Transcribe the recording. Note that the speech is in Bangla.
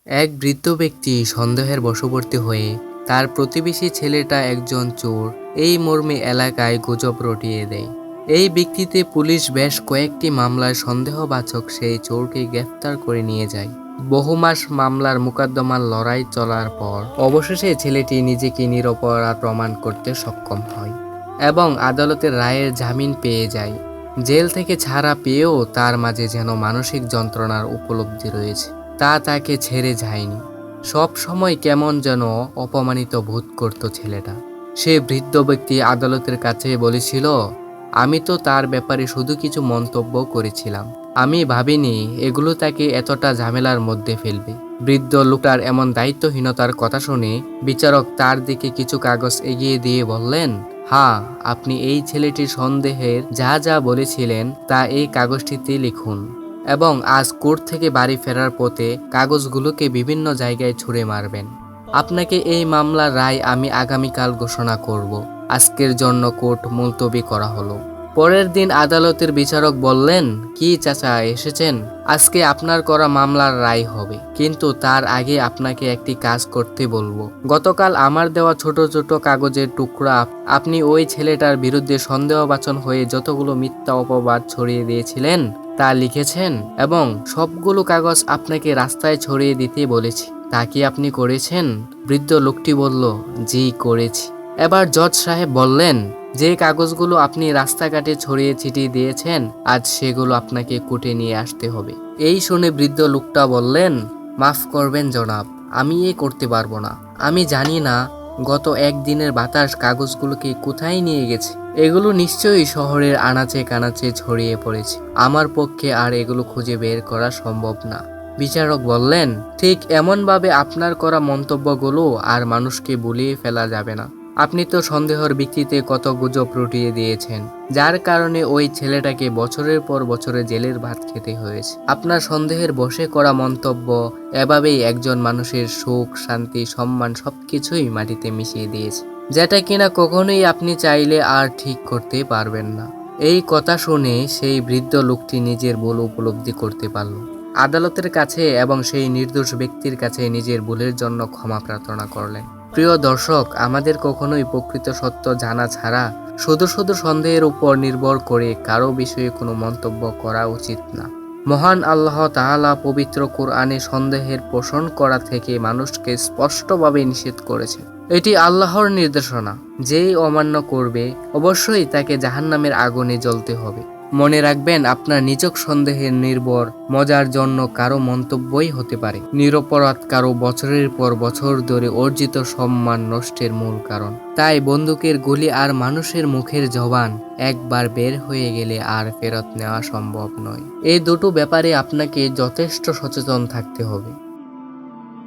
এক বৃদ্ধ ব্যক্তি সন্দেহের বশবর্তী হয়ে তার প্রতিবেশী ছেলেটা একজন চোর এই মর্মে এলাকায় গুজব রটিয়ে দেয়। এই ব্যক্তিতে পুলিশ বেশ কয়েকটি মামলায় সন্দেহবাচক সেই চোরকে গ্রেফতার করে নিয়ে যায়। বহু মাস মামলার মোকদ্দমার লড়াই চলার পর অবশেষে ছেলেটি নিজেকে নিরপরাধ প্রমাণ করতে সক্ষম হয় এবং আদালতের রায়ের জামিন পেয়ে যায়। জেল থেকে ছাড়া পেয়েও তার মাঝে যেন মানসিক যন্ত্রণার উপলব্ধি রয়েছে, তা তাকে ছেড়ে যায়নি। সব সময় কেমন যেন অপমানিত বোধ করত ছেলেটা। সে বৃদ্ধ ব্যক্তি আদালতের কাছে বলেছিল, আমি তো তার ব্যাপারে শুধু কিছু মন্তব্য করেছিলাম, আমি ভাবিনি এগুলো তাকে এতটা ঝামেলার মধ্যে ফেলবে। বৃদ্ধ লোকটার এমন দায়িত্বহীনতার কথা শুনে বিচারক তার দিকে কিছু কাগজ এগিয়ে দিয়ে বললেন, হ্যাঁ, আপনি এই ছেলেটির সন্দেহের যা যা বলেছিলেন তা এই কাগজটিতে লিখুন এবং আজ কোর্ট থেকে বাড়ি ফেরার পথে কাগজগুলোকে বিভিন্ন জায়গায় ছুঁড়ে মারবেন। আপনাকে এই মামলার রায় আমি আগামীকাল ঘোষণা করব। আজকের জন্য কোর্ট মুলতবি করা হলো। পরের দিন আদালতের বিচারক বললেন, কি চাচা এসেছেন? আজকে আপনার করা মামলার রায় হবে, কিন্তু তার আগে আপনাকে একটি কাজ করতে বলবো। গতকাল আমার দেওয়া ছোট ছোট কাগজের টুকরা আপনি ওই ছেলেটার বিরুদ্ধে সন্দেহভাজন হয়ে যতগুলো মিথ্যা অপবাদ ছড়িয়ে দিয়েছিলেন তা লিখেছেন এবং সবগুলো কাগজ আপনাকে রাস্তায় ছড়িয়ে দিতে বলেছি। তা কি আপনি করেছেন? বৃদ্ধ লোকটি বলল, জি করেছি। এবার জজ সাহেব বললেন, যে কাগজগুলো আপনি রাস্তাঘাটে ছড়িয়ে ছিটিয়ে দিয়েছেন আজ সেগুলো আপনাকে কোর্টে নিয়ে আসতে হবে। এই শুনে বৃদ্ধ লোকটা বললেন, মাফ করবেন জনাব, আমি করতে পারবো না। আমি জানি না গত একদিনের বাতাস কাগজগুলোকে কোথায় নিয়ে গেছে। এগুলো নিশ্চয়ই শহরের আনাচে কানাচে ছড়িয়ে পড়েছে। আমার পক্ষে আর এগুলো খুঁজে বের করা সম্ভব না। বিচারক বললেন, ঠিক এমনভাবে আপনার করা মন্তব্যগুলো আর মানুষকে ভুলিয়ে ফেলা যাবে না। আপনি তো সন্দেহের ভিত্তিতে কত গুজব রটিয়ে দিয়েছেন, যার কারণে ওই ছেলেটাকে বছরের পর বছরে জেলের ভাত খেতে হয়েছে। আপনার সন্দেহের বশে করা মন্তব্য এভাবেই একজন মানুষের সুখ, শান্তি, সম্মান সবকিছুই মাটিতে মিশিয়ে দিয়েছে, যেটা কিনা কখনোই আপনি চাইলে আর ঠিক করতে পারবেন না। এই কথা শুনে সেই বৃদ্ধ লোকটি নিজের ভুল উপলব্ধি করতে পারল। আদালতের কাছে এবং সেই নির্দোষ ব্যক্তির কাছে নিজের ভুলের জন্য ক্ষমা প্রার্থনা করলেন। প্রিয় দর্শক, আমাদের কখনোই প্রকৃত সত্য জানা ছাড়া শুধু শুধু সন্দেহের উপর নির্ভর করে কারো বিষয়ে কোনো মন্তব্য করা উচিত না। মহান আল্লাহ তাআলা পবিত্র কোরআনে সন্দেহের পোষণ করা থেকে মানুষকে স্পষ্টভাবে নিষেধ করেছেন। এটি আল্লাহর নির্দেশনা, যেই অমান্য করবে অবশ্যই তাকে জাহান্নামের আগুনে জ্বলতে হবে। মনে রাখবেন, আপনার নিছক সন্দেহের নির্ভর মজার জন্য কারো মন্তব্যই হতে পারে নিরপরাধ কারো বছরের পর বছর ধরে অর্জিত সম্মান নষ্টের মূল কারণ। তাই বন্দুকের গুলি আর মানুষের মুখের জবান একবার বের হয়ে গেলে আর ফেরত নেওয়া সম্ভব নয়। এই দুটো ব্যাপারে আপনাকে যথেষ্ট সচেতন থাকতে হবে।